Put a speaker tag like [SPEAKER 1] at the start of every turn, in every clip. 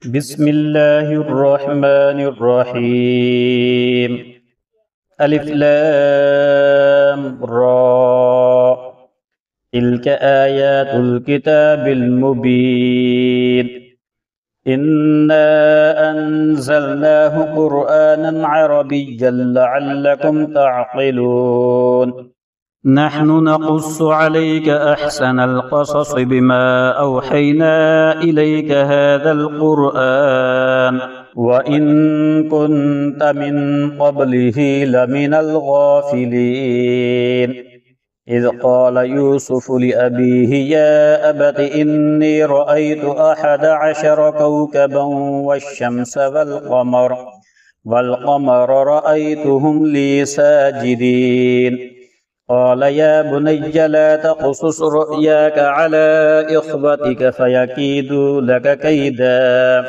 [SPEAKER 1] بسم الله الرحمن الرحيم. ألف لام را. تلك آيات الكتاب المبين. إنا أنزلناه قرآنا عربيا لعلكم تعقلون. نحن نقص عليك أحسن القصص بما أوحينا إليك هذا القرآن وإن كنت من قبله لمن الغافلين. إذ قال يوسف لأبيه يا أبت إني رأيت 11 كوكبا والشمس والقمر رأيتهم لي ساجدين. قال يا بني لا تقصص رؤياك على إخوتك فيكيدوا لك كيدا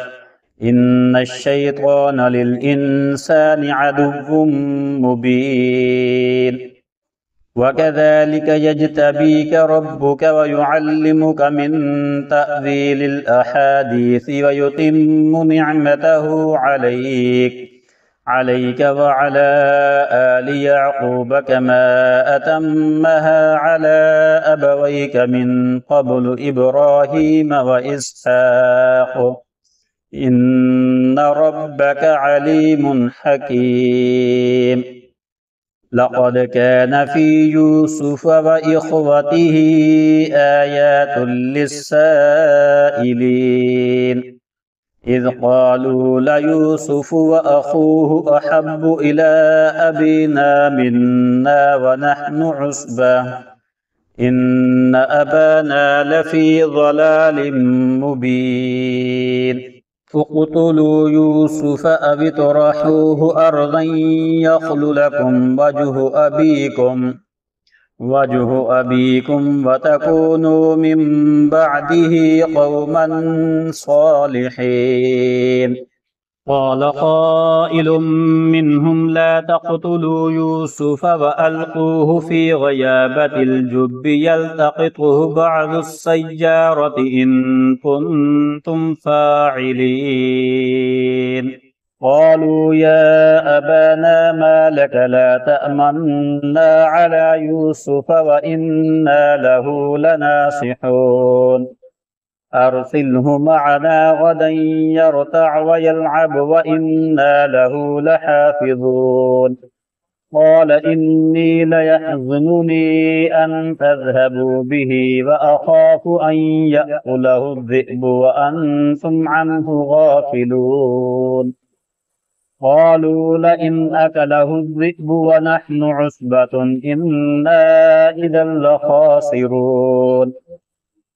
[SPEAKER 1] إن الشيطان للإنسان عدو مبين. وكذلك يجتبيك ربك ويعلمك من تأويل الأحاديث ويتم نعمته عليك وعلى آل يعقوب كما أتمها على أبويك من قبل إبراهيم وإسحاق إن ربك عليم حكيم. لقد كان في يوسف وإخوته آيات للسائلين إذ قالوا ليوسف وأخوه أحب إلى أبينا منا ونحن عصبة إن أبانا لفي ضلال مبين. اقتلوا يوسف أو اطرحوه أرضا يخل لكم وجه أبيكم وتكونوا من بعده قوما صالحين. قال قائل منهم لا تقتلوا يوسف وألقوه في غيابة الجب يلتقطه بعض السيارة إن كنتم فاعلين. قالوا يا أبانا ما لك لا تأمنا على يوسف وإنا له لناصحون أرسله معنا غدا يرتع ويلعب وإنا له لحافظون. قال إني ليحزنني أن تذهبوا به وأخاف أن يأكله الذئب وأنتم عنه غافلون. قالوا لئن أكله الذئب ونحن عصبة إنا إذا لخاسرون.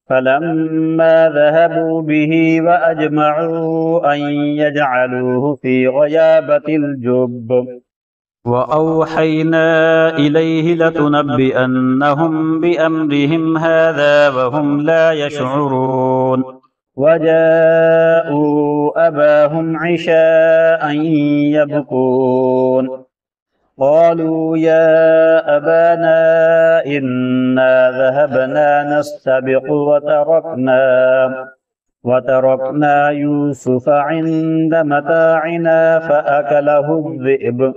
[SPEAKER 1] فلما ذهبوا به وأجمعوا أن يجعلوه في غيابة الجب وأوحينا إليه لتنبئنهم بأمرهم هذا وهم لا يشعرون. وجاءوا أباهم عشاء يبكون. قالوا يا أبانا إنا ذهبنا نستبق وتركنا يوسف عند متاعنا فأكله الذئب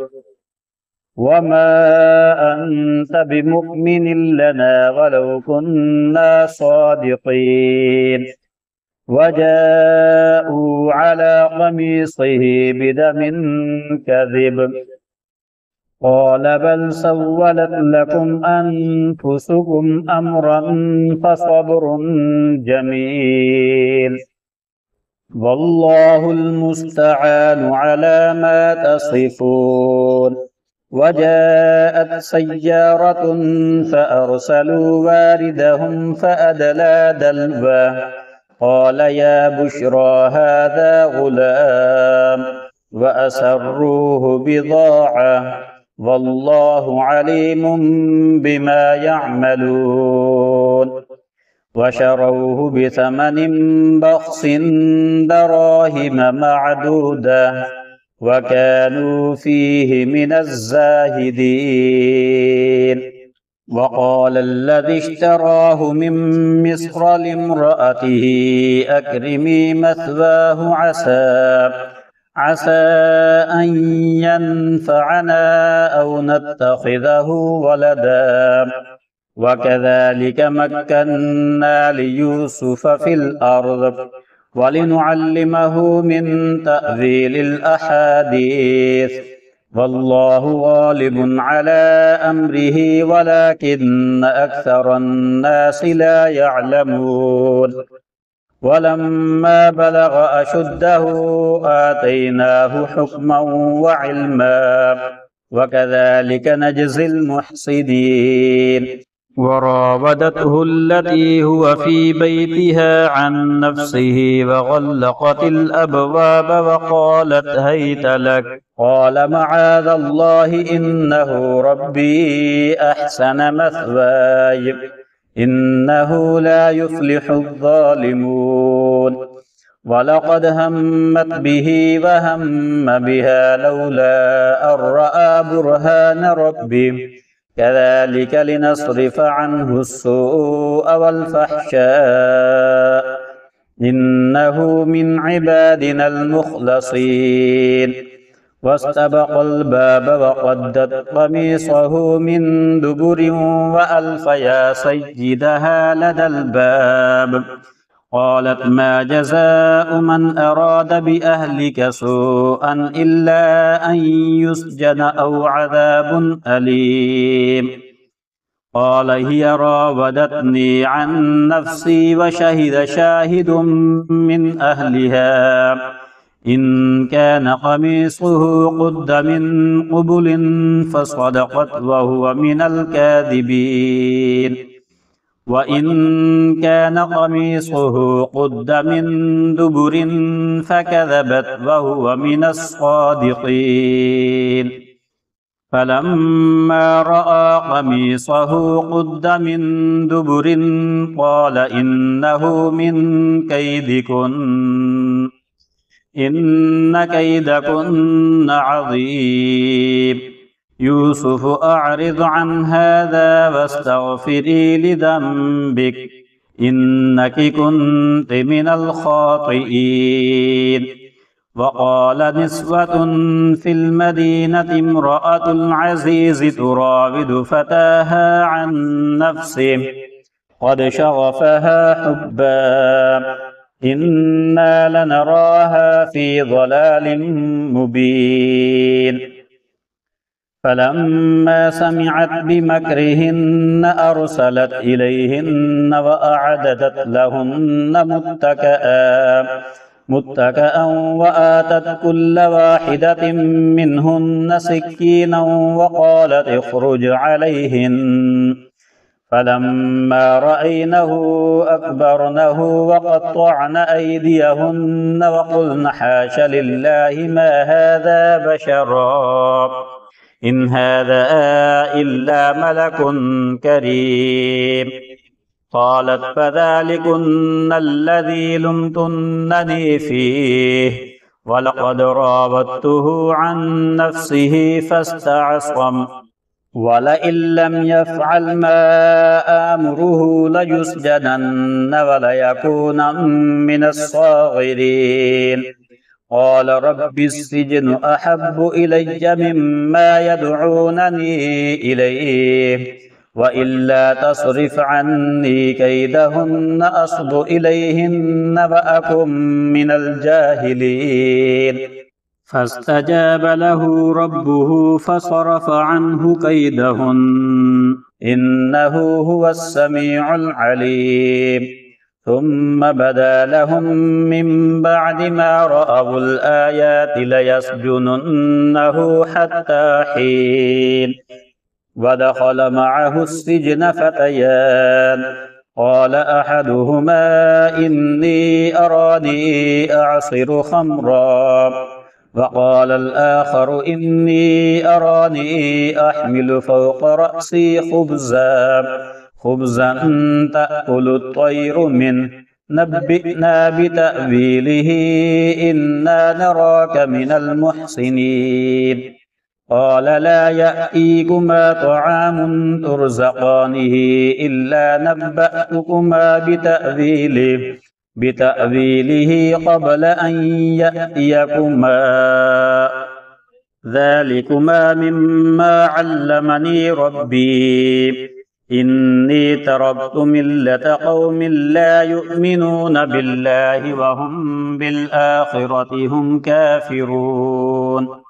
[SPEAKER 1] وما أنت بمؤمن لنا ولو كنا صادقين. وجاءوا على قميصه بدم كذب قال بل سولت لكم أنفسكم أمرا فصبر جميل والله المستعان على ما تصفون. وجاءت سيارة فأرسلوا واردهم فأدلى دلوه قال يا بشرى هذا غلام وأسروه بضاعة والله عليم بما يعملون. وشروه بثمن بخس دراهم معدودة وكانوا فيه من الزاهدين. وقال الذي اشتراه من مصر لامرأته أكرمي مثواه عسى أن ينفعنا أو نتخذه ولدا وكذلك مكنا ليوسف في الأرض ولنعلمه من تأويل الأحاديث والله غالب على أمره ولكن أكثر الناس لا يعلمون ولما بلغ أشده آتيناه حكما وعلما وكذلك نجزي المحسنين وراودته التي هو في بيتها عن نفسه وغلقت الأبواب وقالت هيت لك قال معاذ الله إنه ربي أحسن مثواي إنه لا يفلح الظالمون ولقد همت به وهم بها لولا أن رأى برهان ربه كذلك لنصرف عنه السوء والفحشاء إنه من عبادنا المخلصين واستبق الباب وقدت قميصه من دبر وألف يا سيدها لدى الباب قالت ما جزاء من أراد بأهلك سوءا إلا أن يسجن أو عذاب أليم قال هي راودتني عن نفسي وشهد شاهد من أهلها إن كان قميصه قد من قبل فصدقت وهو من الكاذبين وإن كان قميصه قد من دبر فكذبت وهو من الصادقين فلما رأى قميصه قد من دبر قال إنه من كيدكن إن كيدكن عظيم يوسف أعرض عن هذا واستغفري لذنبك إنك كنت من الخاطئين وقال نسوة في المدينة امرأة العزيز تراود فتاها عن نفسه قد شغفها حبا إنا لنراها في ضلال مبين فلما سمعت بمكرهن أرسلت إليهن وأعددت لهن متكئا وآتت كل واحدة منهن سكينا وقالت اخرج عليهن فلما رأينه أكبرنه وقطعن أيديهن وقلن حاش لله ما هذا بشرا إن هذا إلا ملك كريم قالت فذلكن الذي لمتنني فيه ولقد راودته عن نفسه فاستعصم ولئن لم يفعل ما آمره ليسجنن وليكونن من الصاغرين قال رب السجن أحب إلي مما يدعونني إليه وإلا تصرف عني كيدهن أصب إليهن وأكن من الجاهلين فاستجاب له ربه فصرف عنه كيدهن إنه هو السميع العليم ثم بدا لهم من بعد ما رأوا الآيات ليسجننه حتى حين ودخل معه السجن فتيان قال أحدهما إني أراني أعصر خمرا وقال الآخر إني أراني أحمل فوق رأسي خبزا تأكل الطير منه نبئنا بتأويله إنا نراك من المحسنين قال لا يأتيكما طعام ترزقانه إلا نبأتكما بتأويله قبل أن يأتيكما ذلكما مما علمني ربي إني تركت ملة قوم لا يؤمنون بالله وهم بالآخرة هم كافرون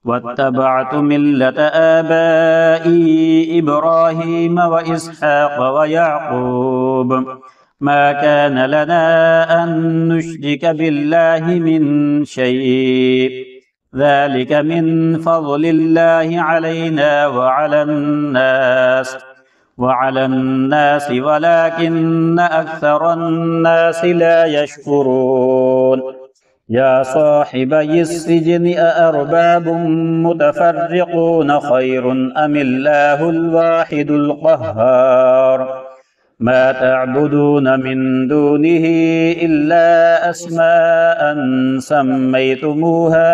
[SPEAKER 1] واتبعت ملة آبائي إبراهيم وإسحاق ويعقوب ما كان لنا أن نشرك بالله من شيء ذلك من فضل الله علينا وعلى الناس ولكن أكثر الناس لا يشكرون يا صاحبي السجن أأرباب متفرقون خير أم الله الواحد القهار ما تعبدون من دونه إلا أسماء سميتموها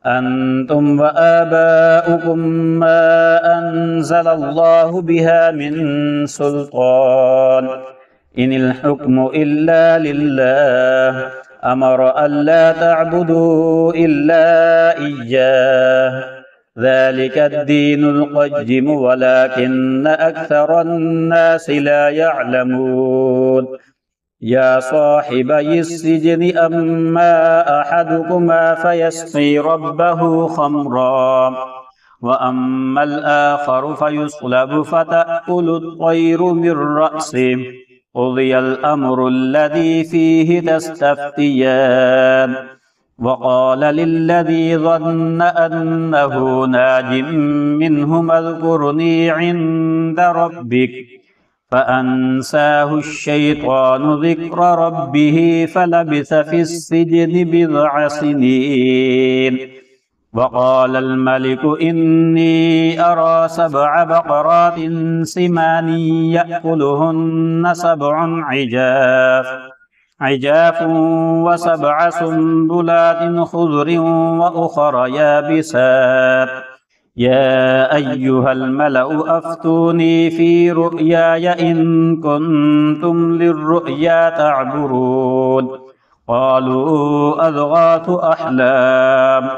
[SPEAKER 1] أنتم وآباؤكم ما أنزل الله بها من سلطان إن الحكم إلا لله أمر ألا تعبدوا إلا إياه ذلك الدين القيم ولكن أكثر الناس لا يعلمون يا صاحبي السجن أما أحدكما فيسقي ربه خمرا وأما الآخر فيصلب فتأكل الطير من رأسه قضي الأمر الذي فيه تستفتيان وقال للذي ظن أنه ناج منهما اذكرني عند ربك فأنساه الشيطان ذكر ربه فلبث في السجن بضع سنين وقال الملك إني أرى 7 بقرات سمان يأكلهن 7 عجاف و7 سنبلات خضر وأخر يابسات يا أيها الملأ أفتوني في رؤياي إن كنتم للرؤيا تعبرون قالوا أضغاث أحلام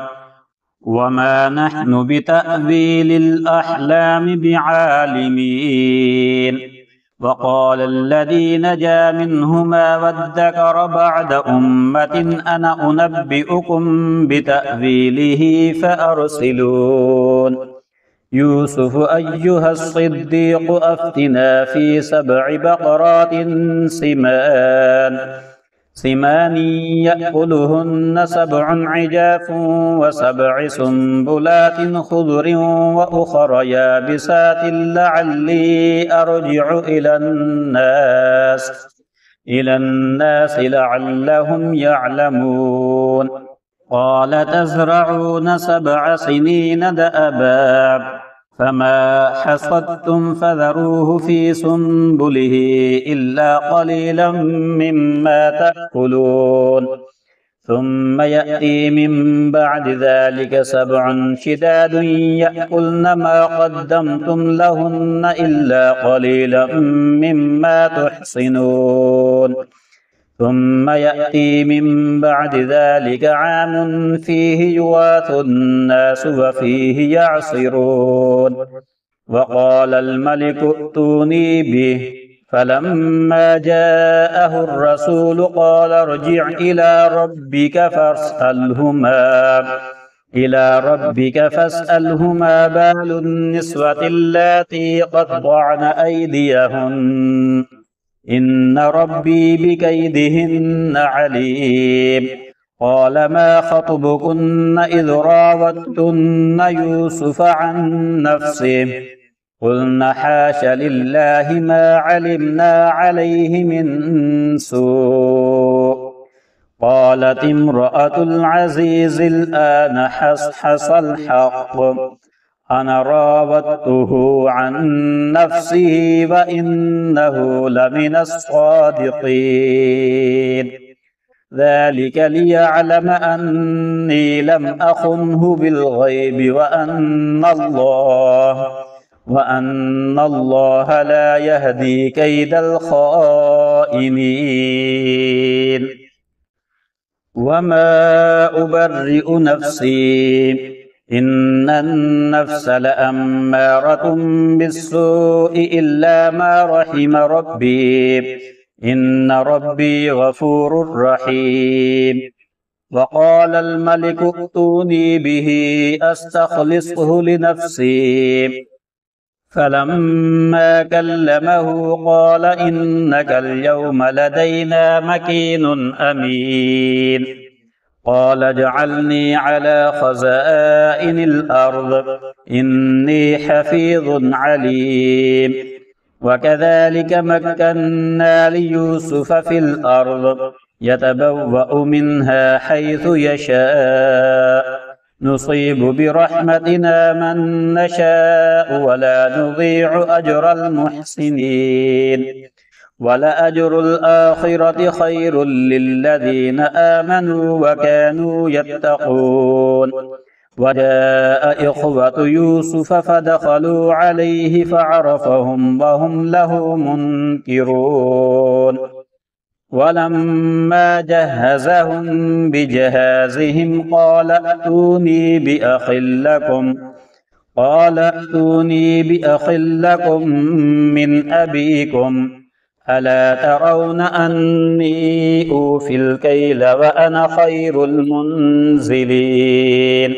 [SPEAKER 1] وما نحن بتأويل الأحلام بعالمين وقال الذي نجا منهما وادكر بعد أمة أنا أنبئكم بتأويله فأرسلون يوسف أيها الصديق أفتنا في 7 بقرات سمان يأكلهن 7 عجاف و7 سنبلات خضر وأخر يابسات لعلي أرجع إلى الناس لعلهم يعلمون قال تزرعون 7 سنين دأبا فما حصدتم فذروه في سنبله إلا قليلا مما تأكلون ثم يأتي من بعد ذلك 7 شداد يأكلن ما قدمتم لهن إلا قليلا مما تحصنون ثم يأتي من بعد ذلك عام فيه يغاث الناس وفيه يعصرون وقال الملك ائتوني به فلما جاءه الرسول قال ارجع إلى ربك فاسأله ما بال النسوة اللاتي قطعن أيديهن إن ربي بكيدهن عليم قال ما خطبكن إذ راوتن يوسف عن نفسه قلن حاش لله ما علمنا عليه من سوء قالت امرأة العزيز الآن حصحص الحق أنا راودته عن نفسه وإنه لمن الصادقين ذلك ليعلم أني لم أخنه بالغيب وأن الله لا يهدي كيد الخائنين. وما أبرئ نفسي إن النفس لأمارة بالسوء إلا ما رحم ربي إن ربي غفور رحيم. وقال الملك ائتوني به أستخلصه لنفسي فلما كلمه قال إنك اليوم لدينا مكين أمين. قال اجعلني على خزائن الأرض إني حفيظ عليم. وكذلك مكنا ليوسف في الأرض يتبوأ منها حيث يشاء نصيب برحمتنا من نشاء ولا نضيع أجر المحسنين. ولأجر الآخرة خير للذين آمنوا وكانوا يتقون. وجاء إخوة يوسف فدخلوا عليه فعرفهم وهم له منكرون. ولما جهزهم بجهازهم قال ائتوني بأخ لكم من أبيكم ألا ترون أني أوفي الكيل وأنا خير المنزلين.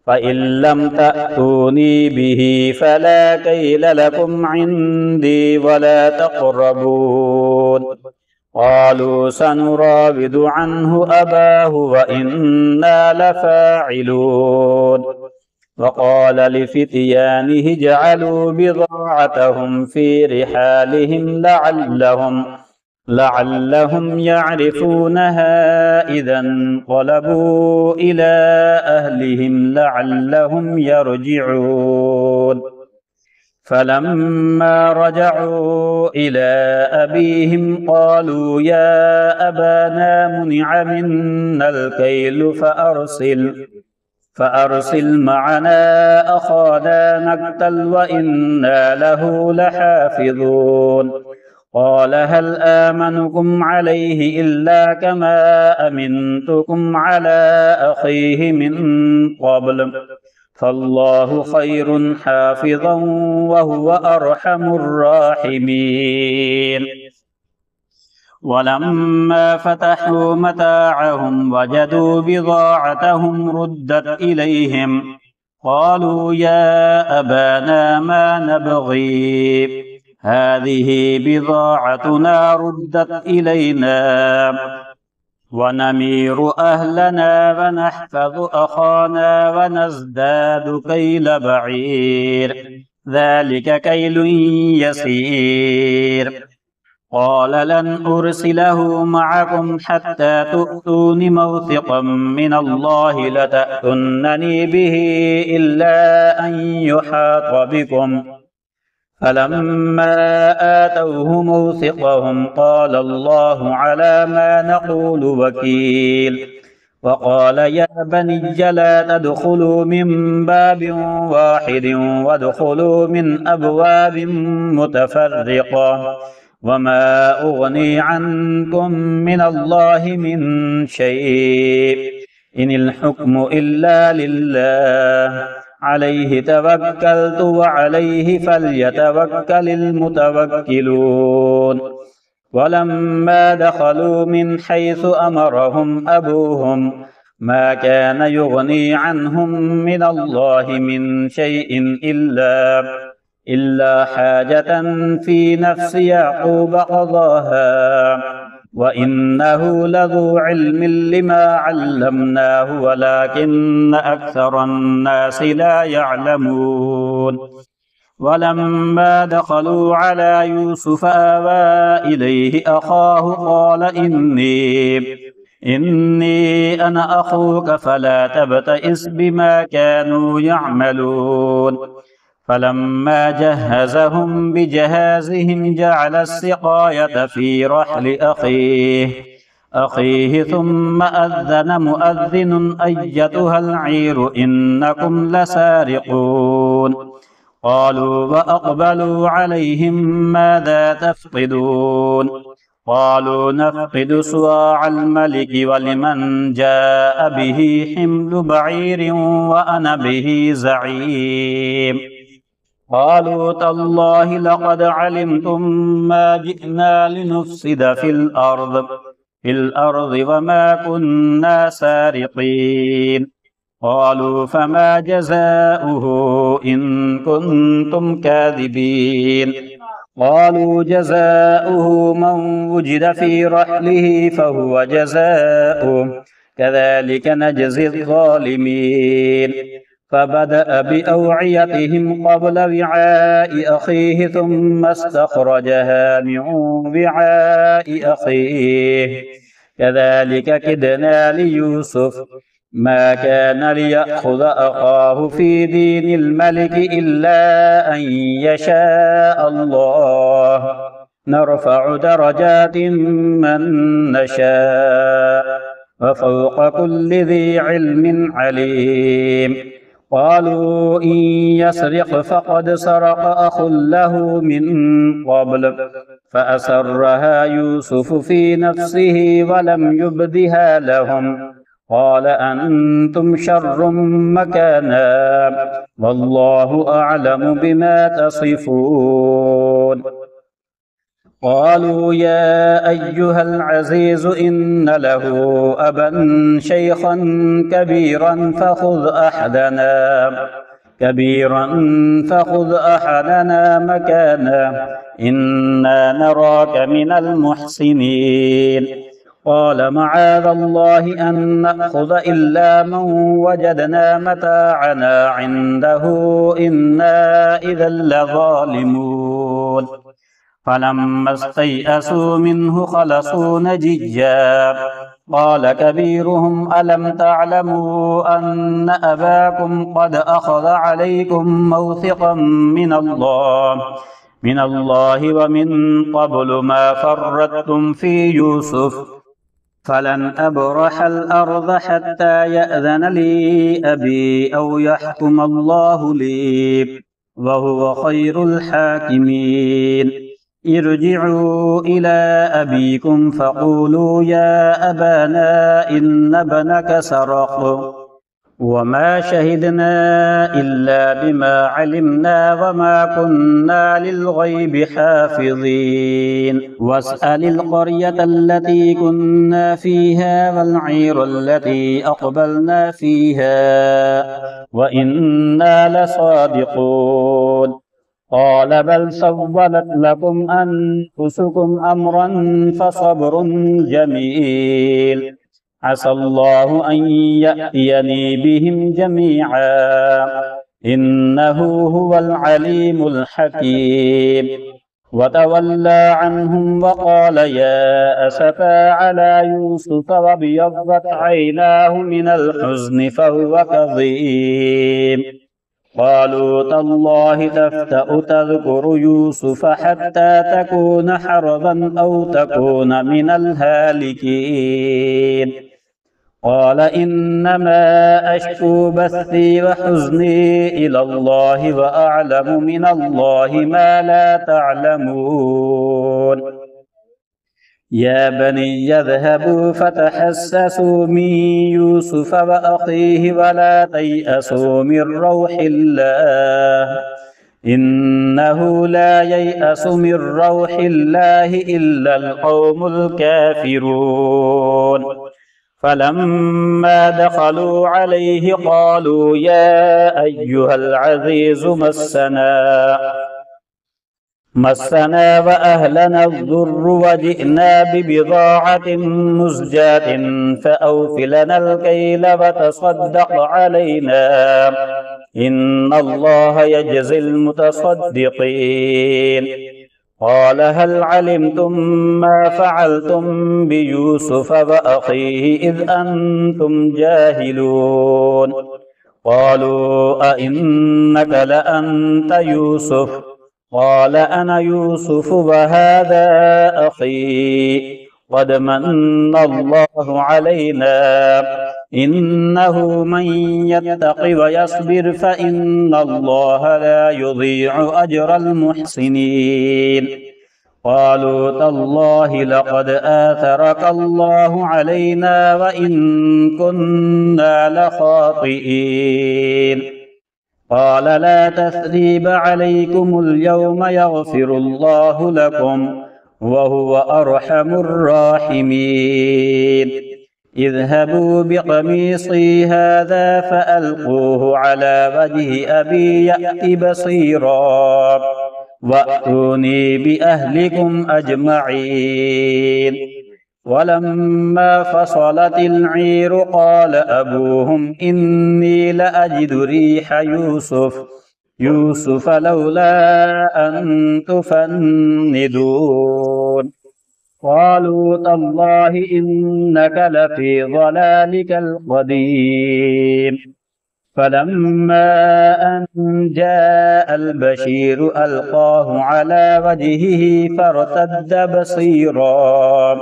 [SPEAKER 1] فإن لم تأتوني به فلا كيل لكم عندي ولا تقربون. قالوا سنراود عنه أباه وإنا لفاعلون. وقال لفتيانه اجعلوا بضاعتهم في رحالهم لعلهم يعرفونها إذا انقلبوا إلى أهلهم لعلهم يرجعون. فلما رجعوا إلى أبيهم قالوا يا أبانا منع منا الكيل فأرسل معنا أخانا نقتل وإنا له لحافظون. قال هل آمنكم عليه إلا كما أمنتكم على أخيه من قبل فالله خير حافظا وهو أرحم الراحمين. ولما فتحوا متاعهم وجدوا بضاعتهم ردت إليهم قالوا يا أبانا ما نبغي هذه بضاعتنا ردت إلينا ونمير أهلنا ونحفظ أخانا ونزداد كيل بعير ذلك كيل يسير. قال لن أرسله معكم حتى تؤتون موثقا من الله لتأتونني به إلا أن يحاط بكم. فلما آتوه موثقهم قال الله على ما نقول وكيل. وقال يا بني لا تدخلوا من باب واحد وادخلوا من أبواب متفرقة وما أغني عنكم من الله من شيء إن الحكم إلا لله عليه توكلت وعليه فليتوكل المتوكلون. ولما دخلوا من حيث أمرهم أبوهم ما كان يغني عنهم من الله من شيء إلا حاجة في نفس يعقوب قضاها وإنه لذو علم لما علمناه ولكن أكثر الناس لا يعلمون. ولما دخلوا على يوسف آوى إليه أخاه قال إني أنا أخوك فلا تبتئس بما كانوا يعملون. فلما جهزهم بجهازهم جعل السقاية في رحل أخيه أخيه ثم أذن مؤذن أيتها العير إنكم لسارقون قالوا وأقبلوا عليهم ماذا تفقدون قالوا نفقد صواع الملك ولمن جاء به حمل بعير وأنا به زعيم قالوا تالله لقد علمتم ما جئنا لنفسد في الأرض وما كنا سارقين قالوا فما جزاؤه إن كنتم كاذبين قالوا جزاؤه من وجد في رحله فهو جزاؤه كذلك نجزي الظالمين فبدأ بأوعيتهم قبل وعاء أخيه ثم استخرجها من وعاء أخيه كذلك كدنا ليوسف ما كان ليأخذ أخاه في دين الملك إلا أن يشاء الله نرفع درجات من نشاء وفوق كل ذي علم عليم قالوا إن يسرق فقد سرق أخ له من قبل فأسرها يوسف في نفسه ولم يبدها لهم قال أنتم شر مكانا والله أعلم بما تصفون قالوا يا أيها العزيز إن له أبا شيخا كبيرا فخذ أحدنا مكانا إنا نراك من المحسنين قال معاذ الله أن نأخذ إلا من وجدنا متاعنا عنده إنا إذا لظالمون فلما استيئسوا منه خلصوا نجيا قال كبيرهم ألم تعلموا أن أباكم قد أخذ عليكم موثقا من الله ومن قبل ما فرطتم في يوسف فلن أبرح الأرض حتى يأذن لي أبي أو يحكم الله لي وهو خير الحاكمين ارجعوا إلى أبيكم فقولوا يا أبانا إن ابنك سرق وما شهدنا إلا بما علمنا وما كنا للغيب حافظين واسأل القرية التي كنا فيها والعير التي أقبلنا فيها وإنا لصادقون قال بل سولت لكم أنفسكم أمرا فصبر جميل عسى الله أن يأتيني بهم جميعا إنه هو العليم الحكيم وتولى عنهم وقال يا أسفا على يوسف وابيضت عيناه من الحزن فهو كظيم قالوا تالله تفتأ تذكر يوسف حتى تكون حرضا أو تكون من الهالكين قال إنما أشكو بثي وحزني إلى الله وأعلم من الله ما لا تعلمون يا بني يذهبوا فتحسسوا من يوسف وأخيه ولا تيأسوا من روح الله إنه لا ييأس من روح الله إلا القوم الكافرون فلما دخلوا عليه قالوا يا أيها العزيز مسنا وأهلنا الضر وجئنا ببضاعة مزجاة فأوف لنا الكيل وتصدق علينا إن الله يجزي المتصدقين قال هل علمتم ما فعلتم بيوسف وأخيه إذ أنتم جاهلون قالوا أئنك لأنت يوسف قال أنا يوسف وهذا أخي قد من الله علينا إنه من يتق ويصبر فإن الله لا يضيع أجر المحسنين قالوا تالله لقد آثرك الله علينا وإن كنا لخاطئين قال لا تثريب عليكم اليوم يغفر الله لكم وهو أرحم الراحمين اذهبوا بقميصي هذا فألقوه على وجه أبي يأت بصيرا وأتوني بأهلكم أجمعين ولما فصلت العير قال أبوهم إني لأجد ريح يوسف لولا أن تفندون قالوا تالله إنك لفي ضلالك القديم فلما أن جاء البشير ألقاه على وجهه فارتد بصيرا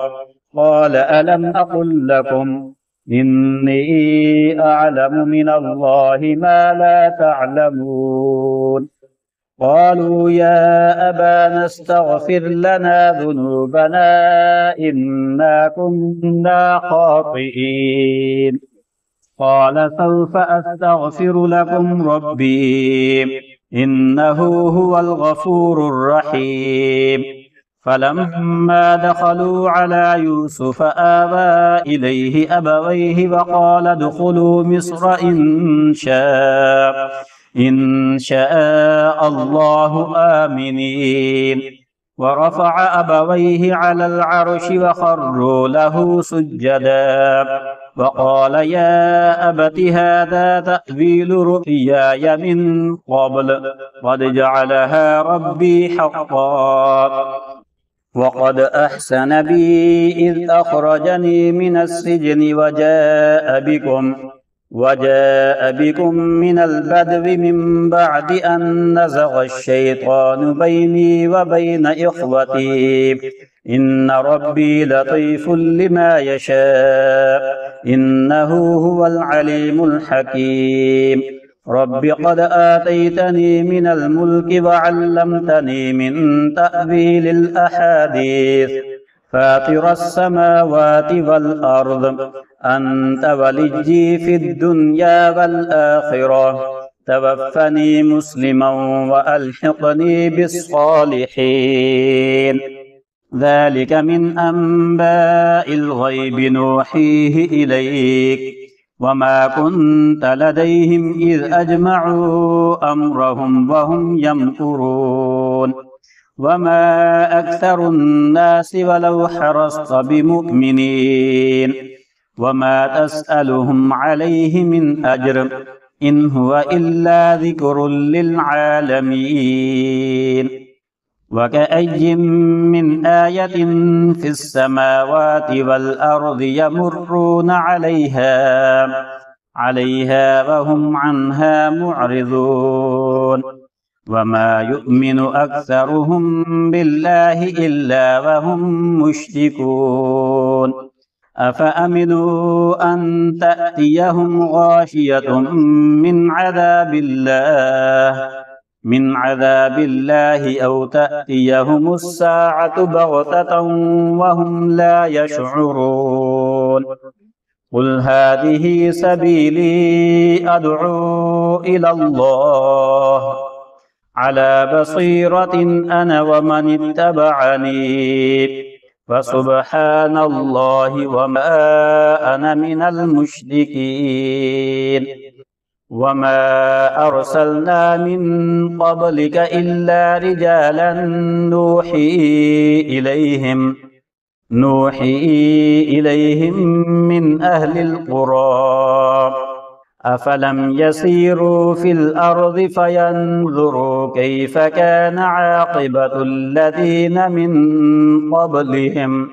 [SPEAKER 1] قال ألم أقل لكم إني أعلم من الله ما لا تعلمون قالوا يا أبانا استغفر لنا ذنوبنا إنا كنا خاطئين قال سوف أستغفر لكم ربي إنه هو الغفور الرحيم فلما دخلوا على يوسف آوى إليه أبويه وقال ادخلوا مصر إن شاء الله آمنين ورفع أبويه على العرش وخروا له سجدا وقال يا أبت هذا تأويل رؤياي من قبل قد جعلها ربي حقا وقد أحسن بي إذ أخرجني من السجن وجاء بكم من البدو من بعد أن نزغ الشيطان بيني وبين إخوتي إن ربي لطيف لما يشاء إنه هو العليم الحكيم رب قد آتيتني من الملك وعلمتني من تأويل الأحاديث فاطر السماوات والأرض أنت وليي في الدنيا والآخرة توفني مسلما وألحقني بالصالحين ذلك من أنباء الغيب نوحيه إليك وما كنت لديهم إذ أجمعوا أمرهم وهم يمكرون وما أكثر الناس ولو حرصت بمؤمنين وما تسألهم عليه من أجر إن هو إلا ذكر للعالمين وكأي من آية في السماوات والأرض يمرون عليها وهم عنها معرضون وما يؤمن أكثرهم بالله إلا وهم مشركون أفأمنوا أن تأتيهم غاشية من عذاب الله أو تأتيهم الساعة بغتة وهم لا يشعرون قل هذه سبيلي أدعو إلى الله على بصيرة أنا ومن اتبعني فسبحان الله وما أنا من المشركين وما أرسلنا من قبلك إلا رجالا نوحي إليهم من أهل القرى أفلم يسيروا في الأرض فينظروا كيف كان عاقبة الذين من قبلهم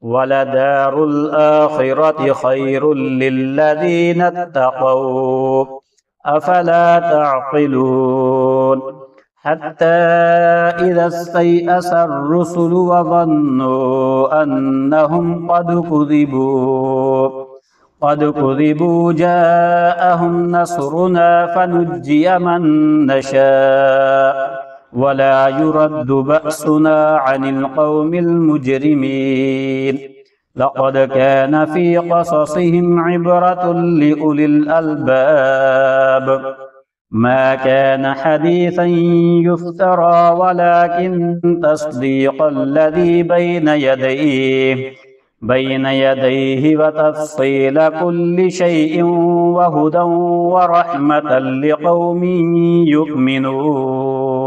[SPEAKER 1] ولدار الآخرة خير للذين اتقوا أفلا تعقلون حتى إذا استيأس الرسل وظنوا أنهم قد كذبوا جاءهم نصرنا فنجي من نشاء ولا يرد بأسنا عن القوم المجرمين لقد كان في قصصهم عبرة لأولي الألباب ما كان حديثا يفترى ولكن تصديق الذي بين يديه وتفصيل كل شيء وهدى ورحمة لقوم يؤمنون